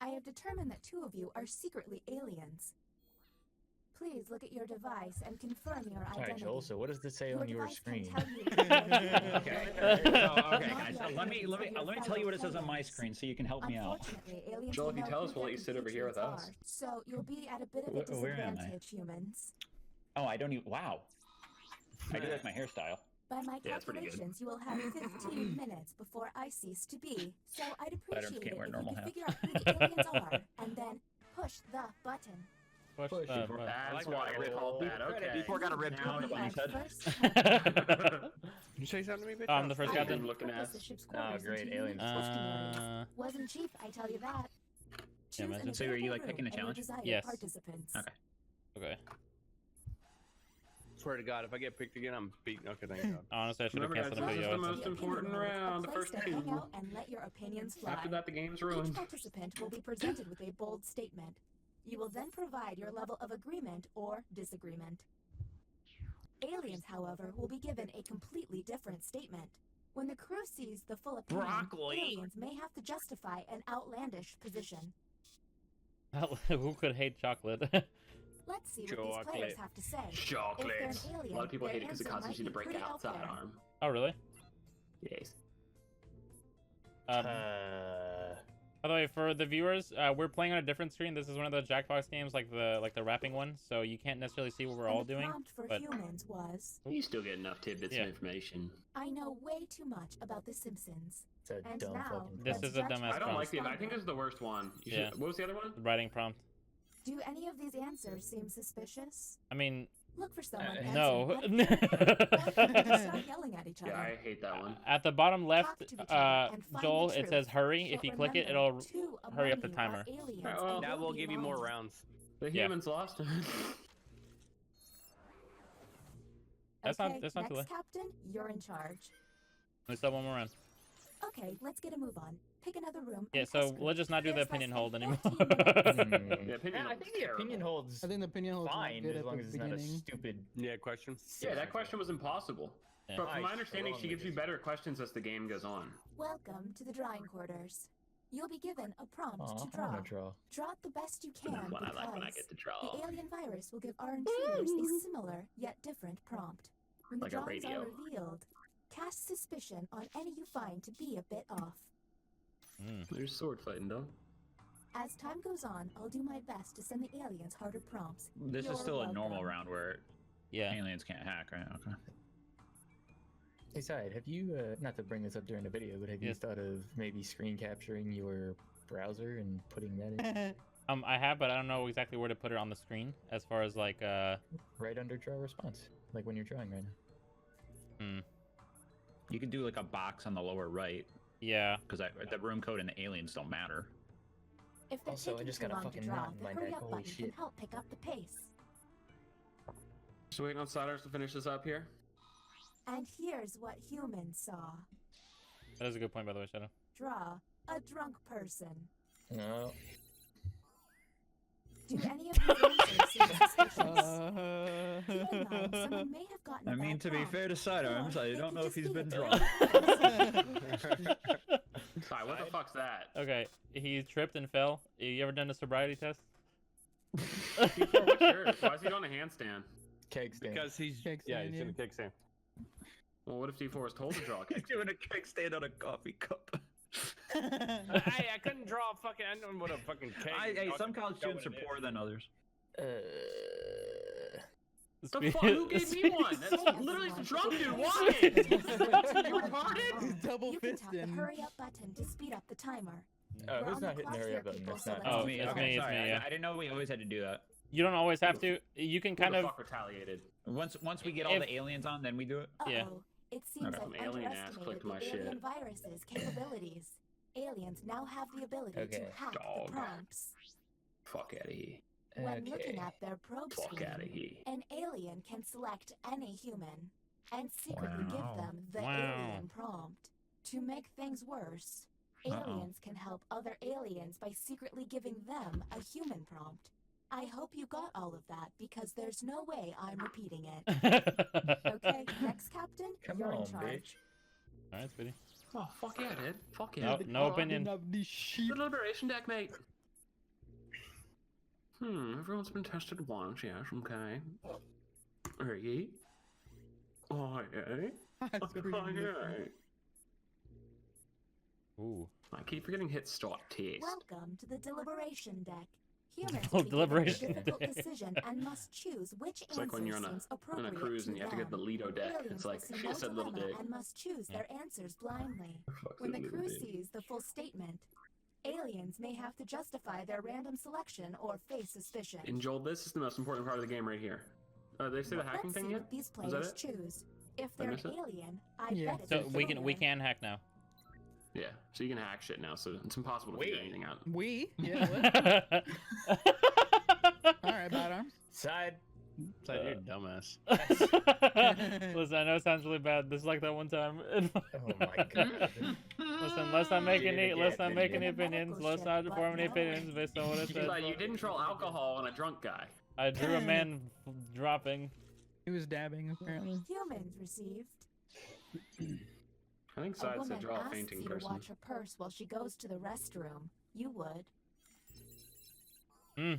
I have determined that 2 of you are secretly aliens. Please look at your device and confirm your identity. Alright, Joel, so what does this say Your on your device can screen? tell you Okay. Okay, guys. Let me tell you what it says on my screen so you can help me out. Unfortunately, aliens Joel, if you know tell who us, we'll their let you sit over here with compatriots us. are, so you'll be at a bit of a Where am I? disadvantage, humans. Oh, I don't even. Wow. I do like my hairstyle. By my Yeah, it's pretty good. calculations, you will have 15 minutes before I cease to be. So I'd appreciate can't it wear if you normal could hats. figure out who the aliens are, and then push the button. Push Push the it. button. That's why I called that. Okay. Before got a red Now on the bunny's head. First, Did you say something to me, bitch? The first I captain. am looking at. Oh, great, aliens. Wasn't cheap, I tell you that. Choose imagine. an So are you, like, available picking a room and your challenge? desired Yes. Participants. Okay. Okay. Swear to God, if I get picked again, I'm beaten. Okay, thank God. Honestly, I should have Remember, guys, canceled the this is video. the most important round, the first Place to hang 2. out and let your opinions fly. After that, the game's Each ruined. participant will be presented with a bold statement. You will then provide your level of agreement or disagreement. Aliens, however, will be given a completely different statement. When the crew sees the full opinion, Broccoli. aliens may have to justify an outlandish position. Who could hate chocolate? Let's see what these Chocolate. players have to say. Chocolate. If they're an alien, A lot of people their hate it because it answer causes might you to be break pretty out that there. arm. Oh, really? Yes. By the way, for the viewers, we're playing on a different screen. This is one of the Jackbox games, like the rapping one, so you can't necessarily see what we're all And the doing. prompt for but- humans was, You still get enough tidbits Yeah. of information. I know way too much about The Simpsons. It's a And dumb now, fucking This let's is a judge dumbass I don't prompt. like the. I think this is the worst one. You Yeah. should, what was the other one? Writing prompt. Do any of these answers seem suspicious? I mean, Look for someone no. answering automatically. Start yelling at each other. Yeah, I hate that one. At the bottom left, Talk to each other and find Joel, the it truth. says hurry. If But you click it, remember, it'll 2 hurry up among the you are timer. aliens Alright, well, and Now will we'll be give you more lying. rounds. The Yeah. humans lost. That's Okay, not too next late. Captain, you're in charge. We still have one more round. Okay, let's get a move on. Pick another room. Yeah, and so escort. let's just not do the There's opinion less hold than anymore. 14 minutes. The opinion I holds think the opinion terrible. holds I think the opinion holds fine good as at long the as it's not a beginning. stupid. Yeah, question. Yeah, that question was impossible. Yeah. But from my I understanding, she strongly gives you better questions as the game goes on. Welcome to the drawing quarters. You'll be given a prompt Aw, to I draw. wanna draw. Draw it the best you can That's what I like when I because get to draw. the alien virus will give our intruders a similar yet different prompt. When the Like a drawings are radio. revealed, cast suspicion on any you find to be a bit off. There's sword fighting, though. As time goes on, I'll do my best to send the aliens harder prompts. This You're is still a normal welcome. round where Yeah. aliens can't hack, right? Okay. Hey, Side, have you, not to bring this up during the video, but have you Yes. thought of maybe screen capturing your browser and putting that in I have, but I don't know exactly where to put it on the screen as far as like, right under draw response, like when you're drawing right now? You can do like a box on the lower right Yeah. because the room code and the aliens don't matter. If they're Also, I taking just too got a long to fucking draw, knot in the my hurry neck, up holy button can shit. help pick up the pace. Just waiting on Sliders to finish this up here. And here's what humans saw. That is a good point, by the way, Shadow. Draw a drunk person. No. Do any of these answers seem suspicious? Keep in mind, someone may have gotten a I mean, bad to be prompt, fair to Sidearms, or I they don't could know if just he's be been a drunk. Sorry, what the fuck's that? Okay, he tripped and fell. You ever done a sobriety test? Before, what's yours? Why is he on a handstand? Keg stand. Because he's Kickstand, he's in yeah. a kickstand. Well, what if D4 was told to draw a He's kick? doing a kickstand on a coffee cup. Hey, I couldn't draw a fucking. I don't know what a fucking cake. Hey, some college students are poorer than others. The fuck? Who gave me one? That's literally some drunk dude. Why? You retarded? Double You can tap the fisting. hurry up button to speed up the timer. Oh, We're who's on the not hitting the clock hurry here, up button? people, That's so not. let's Oh, keep Me, going. okay, it's sorry. me, yeah. I didn't know we always had to do that. You don't always have to. You can Who kind the of. fuck retaliated? Once we get all the aliens on, then we do it. Yeah. Uh-oh. It seems Okay. I've Some alien ass underestimated clicked the my alien shit. virus's capabilities. Aliens now have the ability Okay. to hack Dog. the prompts. Fuck out of here. When looking Okay. at their probe Fuck screen, out of here. an alien can select any human and secretly Wow. give them the Wow. alien prompt. To make things worse, aliens can help other aliens by secretly giving them a human prompt. I hope you got all of that because there's no way I'm repeating it. Okay, next captain, Come you're on, in charge. bitch. Alright, Speedy. Oh, fuck yeah, dude. Fuck yeah. Nope, no opinion. Of the sheep. Good liberation deck, mate. Everyone's been tested once, yes, okay. Hey. Oh, hey. Ooh. I keep forgetting hit stop taste. Welcome to the deliberation deck. Humans Oh, will be given a deliberation difficult deck. decision and must choose which It's like when you're answer on seems a appropriate cruise to and you have to get the them. Lido deck. Aliens It's like, will see she no said little dilemma dick. and must choose Yeah. their answers blindly. Fuck When that the little crew dick. sees the full statement, aliens may have to justify their random selection or face suspicion. And Joel, this is the most important part of the game right here. Did they say the hacking Let's thing see yet? what these Is that players it? choose. If Did I they're an miss it? alien, I Yeah. bet it's So a we failure. can hack now. Yeah, so you can hack shit now, so it's impossible to figure anything out. We? Yeah. What? All right, bad arms. Side, you're a dumbass. Listen, I know it sounds really bad. This is like that one time. Oh my god. Listen, let's not make any didn't. opinions. Let's not form any opinions based on what it says. But you didn't troll alcohol on a drunk guy. I drew a man dropping. He was dabbing apparently. Humans received. I think A Side woman said draw a asks fainting you to person. watch her purse while she goes to the restroom. You would.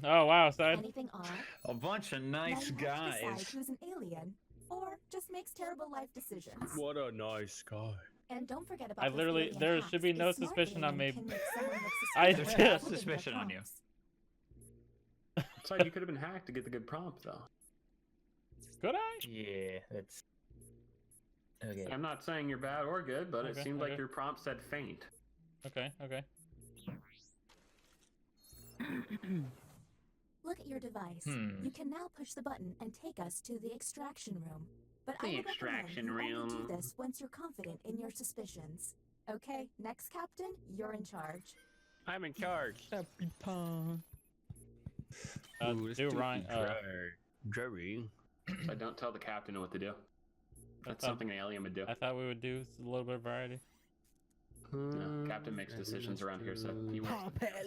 Oh wow, side. Anything odd? A bunch of Now nice you have to decide guys. who's an alien, or just makes terrible life decisions. What a nice guy. And don't forget about I this literally- alien there hacks. should be A no smart suspicion on alien me. can make someone look I suspicious did. by holding their Suspicion on you. prompts. Side, you could have been hacked to get the good prompt, though. Could I? Yeah, that's okay. I'm not saying you're bad or good, but it Okay, seemed okay. like your prompt said faint. Okay. Look at your device. You can now push the button and take us to the extraction room. But I The would recommend extraction you only room. do this once you're confident in your suspicions. Okay, next captain, you're in charge. I'm in charge. Capitan. Do Ryan. Jerry. So don't tell the captain what to do. That's thought- something an alien would do. I thought we would do a little bit of variety. No, captain makes decisions around here, so he wins.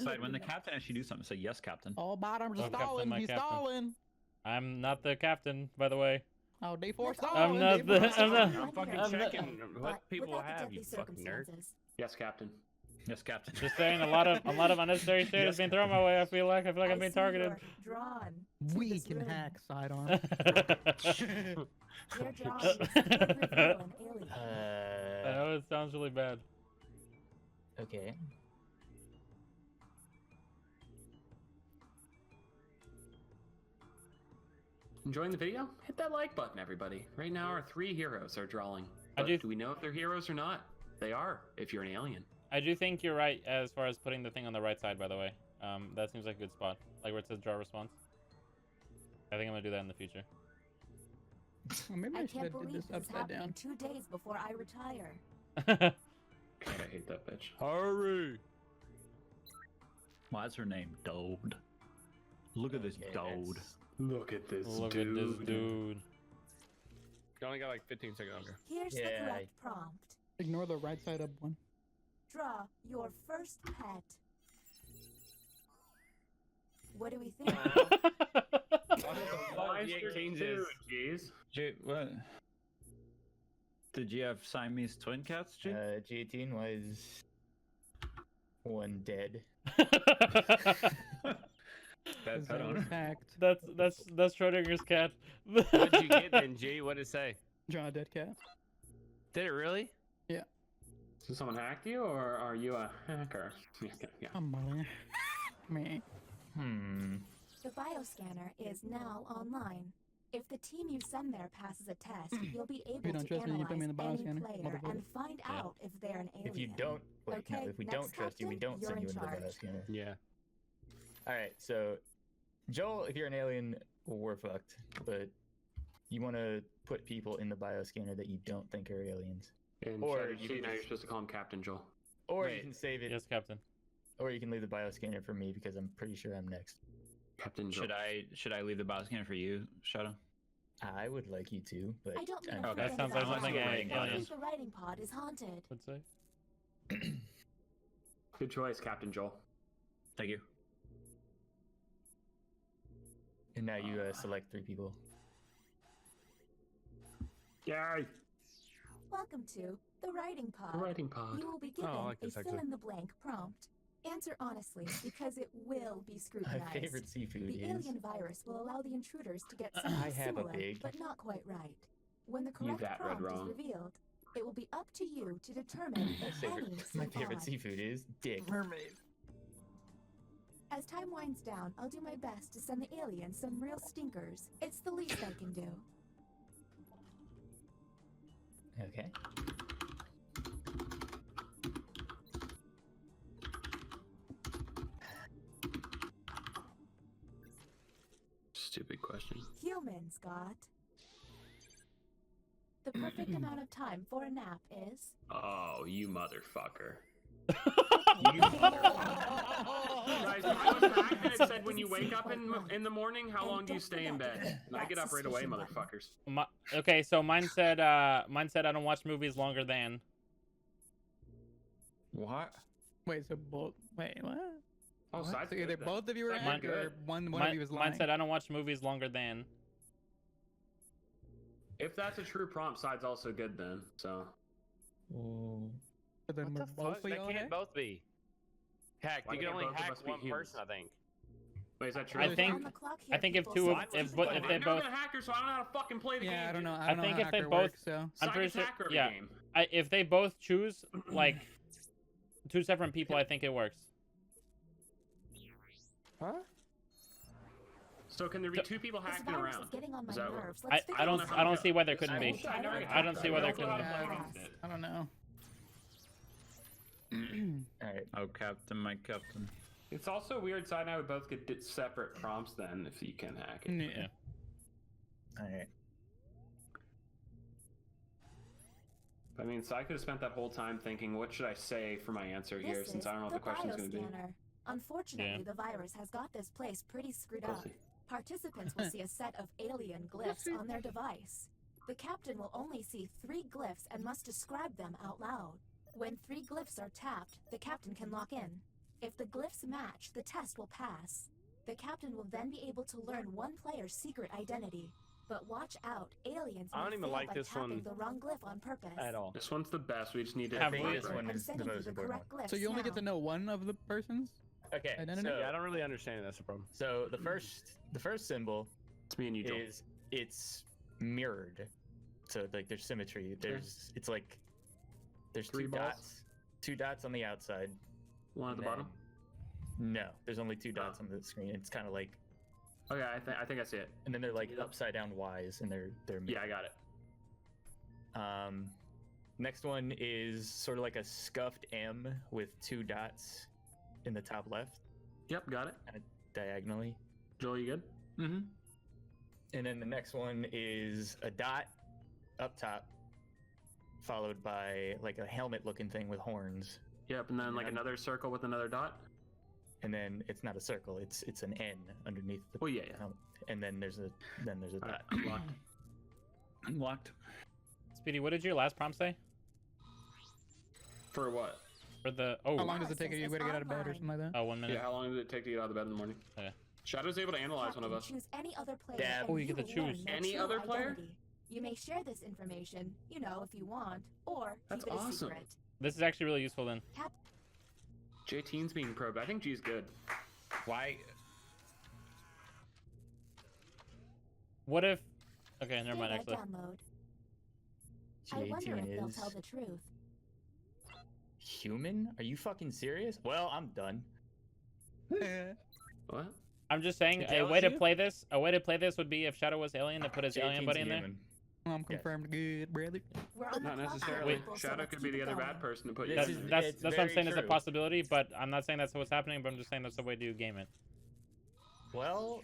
Side, when the captain asks you to do something, say yes, captain. All bottoms Oh, are Captain, stalling. my He's captain. stalling. I'm not the captain, by the way. Oh, D4 Let's stalling. I'm not D4 the- I'm stalling. not- I'm fucking I'm not- checking But what people without the have, deadly you fucking nerd. circumstances. Yes, captain. Yes, captain. Just saying, a lot of unnecessary shit has been thrown my way. I feel like I'm I being see targeted. you're drawn to We this can room. hack sidearm. You're drawn to reveal an alien. I know it sounds really bad. Okay. Enjoying the video? Hit that like button, everybody. Right now, our 3 heroes are drawing. I But do- do we know if they're heroes or not? They are, if you're an alien. I do think you're right as far as putting the thing on the right side, by the way. That seems like a good spot. Like where it says draw response. I think I'm gonna do that in the future. Well, maybe I I should can't have did believe this this is upside happening down. 2 days before I retire. God, I hate that bitch. Hurry! Why's her name? Dode. Look at this Dode. Look at this Look dude. at this dude. You only got like 15 seconds longer. Here's the Yeah. correct prompt. Ignore the right side up one. Draw your first pet. What do we think? Why is Yeah, there changes. 2? Jeez. What? Did you have Siamese twin cats, G? G18 was one dead. That's His name is hacked. That's Schrodinger's cat. What'd you get then, G? What did it say? Draw a dead cat. Did it really? So someone hacked you, or are you a hacker? Yeah. Come on. Me. The bioscanner is now online. If the team you send there passes a test, you'll be able don't to trust me, you analyze put me in the any bioscanner, player motherfucker. and find out if they're an alien. If you don't, wait, no, Okay, if we next don't trust you, we captain, don't you're send you in into the charge. bioscanner. Yeah. All right, so Joel, if you're an alien, we're fucked. But you want to put people in the bioscanner that you don't think are aliens, And Or Shadow you Sheet, can now you're just- supposed to call him Captain Joel. or Wait. you can save it, Yes, Captain. or you can leave the bioscanner for me because I'm pretty sure I'm next. Captain Joel. Should I leave the bioscanner for you, Shadow? I would like you to, but I don't mean I'm- to Okay, that offend sounds like anyone, something but I alien. think the writing pod is haunted. Would say. Good choice, Captain Joel. Thank you. And now you select 3 people. Yay! Welcome to the writing pod. The writing pod. You will be given I like a this, actually. fill-in-the-blank prompt. Answer honestly, because it will be My scrutinized. favorite seafood The is. alien virus will allow the intruders to get I something have a similar, big- but not quite right. When the You correct that read prompt is wrong. revealed, it will be up to you to determine My if favorite, any my seem favorite odd. seafood is dick. Mermaid. As time winds down, I'll do my best to send the aliens some real stinkers. It's the least I can do. Okay. Stupid question. Humans, got. The perfect amount of time for a nap is... Oh, you motherfucker. You guys, if I was back and it said when you wake up in the morning, how long do you stay in bed? And I get up right away, motherfuckers. Okay, so mine said I don't watch movies longer than. What? Wait, so both. Wait, what? Oh, What? side's So good either then. both of you were Side's right, good. or one of you was lying. Mine said I don't watch movies longer than. If that's a true prompt, side's also good then. So But then What we're the both fuck? for They y'all can't hack? both be. Heck, Why you can can't only both of hack us be one humans? person, I think. wait, is that true? I There's think On the clock here, I think if people, two so of Mine if was bo- good. if I've they never both been a hacker, so I don't know how to fucking play the game. Yeah, I don't know. I I don't know think how if they hacker both- works, so. I'm Side pretty gets sure- hacker every yeah. game. if they both choose like two separate people, I think it works. Huh? So can there be two people This hacking virus around? is getting on my Is that what- nerves. I, Let's figure I don't this I don't out. see why there couldn't be. I never get I don't see why there hacked. couldn't be. Yeah. I don't know. Alright. Oh, Captain, my Captain. It's also weird. Side and I would both get separate prompts then if you can hack it. Yeah. Alright. I mean, so I could have spent that whole time thinking, what should I say for my answer here, This since is I don't know what the question's going to be. bioscanner. Unfortunately, Yeah. the virus has got this place pretty screwed up. Pussy. Participants will see a set of alien glyphs on their device. The captain will only see 3 glyphs and must describe them out loud. When 3 glyphs are tapped, the captain can lock in. If the glyphs match, the test will pass. The captain will then be able to learn one player's secret identity. But watch out, aliens I don't may even fail like by this tapping one the wrong glyph on purpose. At all. This one's the best. We just need to I I think think play it this right. one I'm is the sending you most the important correct one. glyphs So you only get now. to know one of the persons? Okay, Identity? so, Yeah, I don't really understand it. That's the problem. so the first symbol It's me and you, Joel. is it's mirrored. So like there's symmetry. There's it's like there's 3 2 balls? dots. 2 dots on the outside. One at the and bottom? then- No, there's only 2 dots on the screen. It's kind of like, Okay, I think I see it. and then they're like upside down Y's, and they're Yeah, I got it. Next one is sort of like a scuffed M with 2 dots in the top left, Yep, got it. diagonally. Joel, you good? Mm-hmm. And then the next one is a dot up top, followed by like a helmet-looking thing with horns. Yep, and then like Yeah. another circle with another dot. And then it's not a circle; it's an N underneath the Oh yeah, yeah. helmet. And then there's a All dot. right, locked. Unlocked. Speedy, what did your last prompt say? For what? For the How long oh does it take you to get out of bed or something like that? oh 1 minute. Yeah, how long did it take to get out of bed in the morning? Okay. Shadow's able to analyze one of us. Choose any other player Dad. and Oh, you get to will learn choose. their Any true other player? identity. You may share this information, you know, if you want, or That's keep it a awesome. secret. This is actually really useful then. JT's being probed. I think G's good. Why? What if? Okay, never mind. Data Actually, download. I wonder if J18 they'll is tell the truth. human. Are you fucking serious? Well, I'm done. What? I'm just saying It a tells way to you? play this. A way to play this would be if Shadow was alien to put his alien J18's buddy in there. human. I'm confirmed good, brother. We're on Not the clock, necessarily. people, so Shadow let's could be keep the it other going. bad person to put you This in is- there. That's it's what I'm very saying is a true. possibility, but I'm not saying that's what's happening. But I'm just saying that's the way to game it. Well,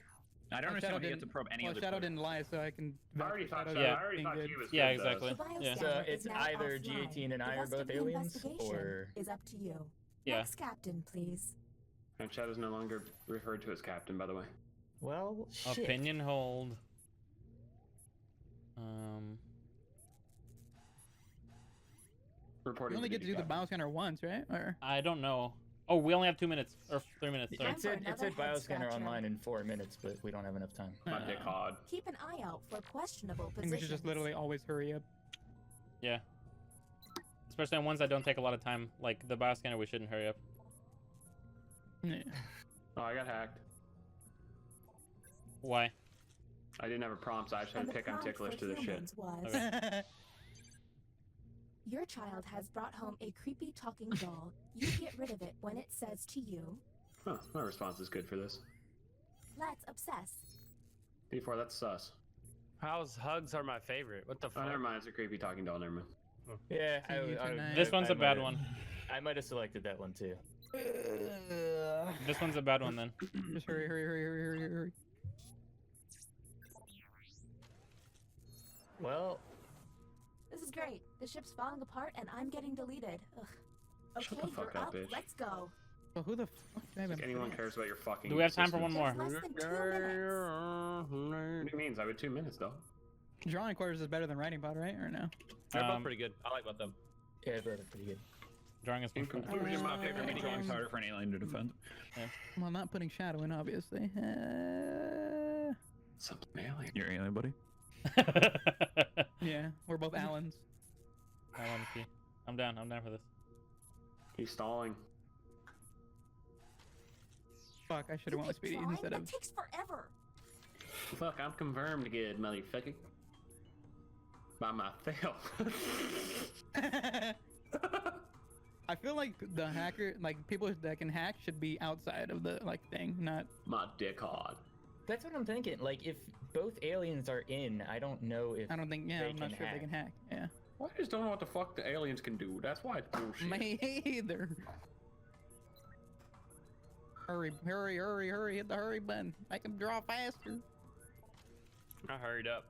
I don't Well, understand Shadow why you have to didn't- probe any well, other Shadow player. didn't lie, so I can. I already vouch for thought Shadow so. Yeah. I already being thought good. he was Yeah, good, though. exactly. The Yeah. bioscanner so is it's now either offline. G18 and The I are rest of both the aliens, investigation or is up to you. Yeah. Next captain, please. And Shadow's no longer referred to as captain, by the way. well, shit. Opinion hold. Reporting. You only get to do the captain. bioscanner once, right? Or I don't know. Oh, we only have 2 minutes or 3 minutes. Sorry. It said Time for another head bioscanner scratcher. online in 4 minutes, but we don't have enough time. My dick hard. Keep an eye out for questionable I positions. think we should just literally always hurry up. Yeah. Especially on ones that don't take a lot of time, like the bioscanner. We shouldn't hurry up. Yeah. Oh, I got hacked. Why? I didn't have a prompt, so I just had And to the pick I'm prompt ticklish for to this shit. humans was, Okay. your child has brought home a creepy talking doll. You get rid of it when it says to you, Huh, my response is good for this. let's obsess. D4, that's sus. How's hugs are my favorite? What the Oh, fuck? never mind. It's a creepy talking doll. Never mind. Yeah, See you tonight. This one's a bad one. I might have selected that one too. This one's a bad one then. Just hurry. Well, This is great. The ship's falling apart and I'm getting deleted. Ugh. Okay, Shut the fuck you're up, up. bitch. Let's go. Well, who the fuck? If anyone cares about your fucking. Do we have time for one existence. more? There's less than 2 minutes. What do you mean? I have 2 minutes, though. Drawing quarters is better than writing pod, right? Or no? They're both Um, pretty good. I like both them. yeah, those are pretty good. Drawing is In conclusion, Conclusion, my Uh, favorite mini game's harder for an alien to defend. Well, not putting shadow in, obviously. something alien. You're alien, buddy. Yeah, we're both Allens. I want to see. I'm down for this. He's stalling. Fuck, I should You have went with keep Speedy trying? instead That of. takes forever. Fuck, I'm confirmed good, motherfucker. By myself. I feel like the hacker, like people that can hack, should be outside of the like thing, not. My dick hard. That's what I'm thinking. Like, if both aliens are in, I don't know if I don't think. Yeah, they I'm not can sure if they can hack. Yeah. Well, I just don't know what the fuck the aliens can do. That's why it's bullshit. Me either. Hurry! Hit the hurry button. Make them draw faster. I hurried up.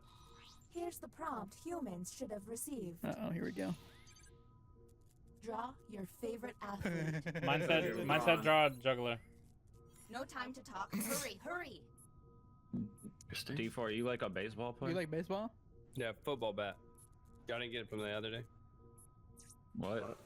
Here's the prompt humans should have received. Oh, here we go. Draw your favorite athlete. Mine said draw a juggler. No time to talk. Hurry. D4, you like a baseball player? You like baseball? Yeah, football bat. Y'all didn't get it from the other day. What?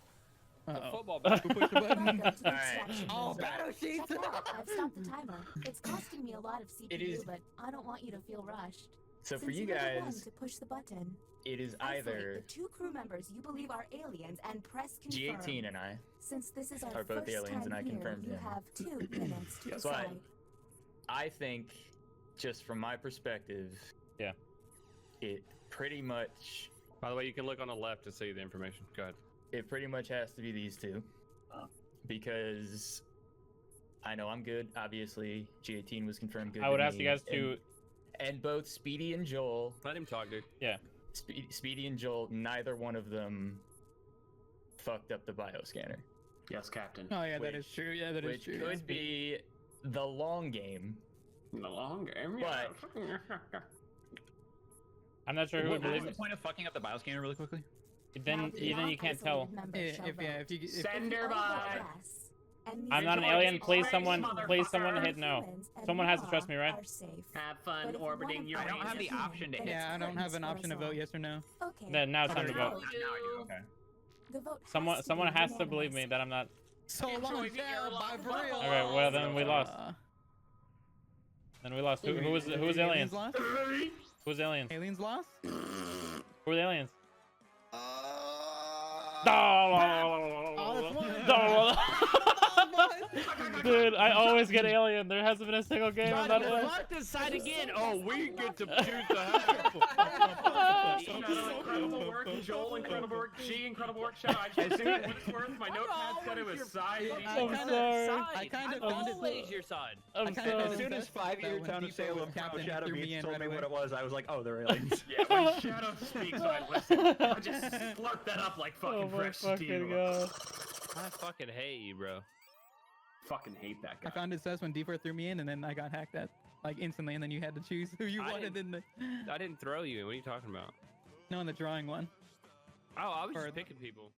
A Uh-oh. football bat. Who pushed the button? Welcome to the Alright. extraction Oh, room. battle sheets! Check it out. I've stopped the timer. It's costing me a lot of CPU, It is- but I don't want you to feel rushed. So for Since you you're the one guys, to push the button, it is isolate either the 2 crew members you believe are aliens and press confirm. G18 and I. Since this is our are both first aliens, time and I here, confirmed you him. have 2 minutes to Guess what? decide. I think, just from my perspective, Yeah. it pretty much By the way, you can look on the left to see the information. Go ahead. it pretty much has to be these 2 because I know I'm good. Obviously, G18 was confirmed good. I would to ask me, you guys to. and both Speedy and Joel, Let him talk, dude. Speedy and Joel, neither one of them fucked up the bioscanner, Yes, Captain. Oh yeah, that Which- is true. Yeah, that is which true. could be the long game. In the long game, I'm not sure who would What believe was the it. point of fucking up the bioscanner really quickly? Then you can't tell. If you Send her by. I'm not an alien. Please someone hit no. Someone has to trust me, right? Have fun But if you orbiting wanna your. I don't have the human, option to then hit. it's Yeah, I don't have an curtains option to for us vote all. yes or no. Okay. Then now it's time to There we vote. Now I do. Okay. The vote has Someone to be has to believe me unanimous. that I'm not. So Enjoy long, the Sarah, airlock bye for real. bubble. Okay, well then we lost. Then we lost. Who was aliens? lost? Who's aliens? Aliens lost? Who are the aliens? Dude, I always get alien. There hasn't been a single game of that one. Fuck this side again. Oh, we get to choose the house. Shadow, incredible work. Joel, incredible work. G, incredible work. Shadow, I just assumed what it's worth. My notepad said it was size. I'm sorry. I kind of I'm found it. always your side. I'm I kinda As sorry. soon as 5-year when Town of Deeper Salem was captain, Shadow threw me Beats in told right me away. what it was, I was like, oh, they're aliens. Yeah, when Shadow speaks, I listen. I just slurp that up like Oh fucking my fresh fucking steel. god. I fucking hate you, bro. Fucking hate that I guy. found it says when D4 threw me in, and then I got hacked at like instantly, and then you had to choose who you I wanted in the. I didn't throw you in. What are you talking about? No, in the drawing one. Oh, I was Or- just picking people.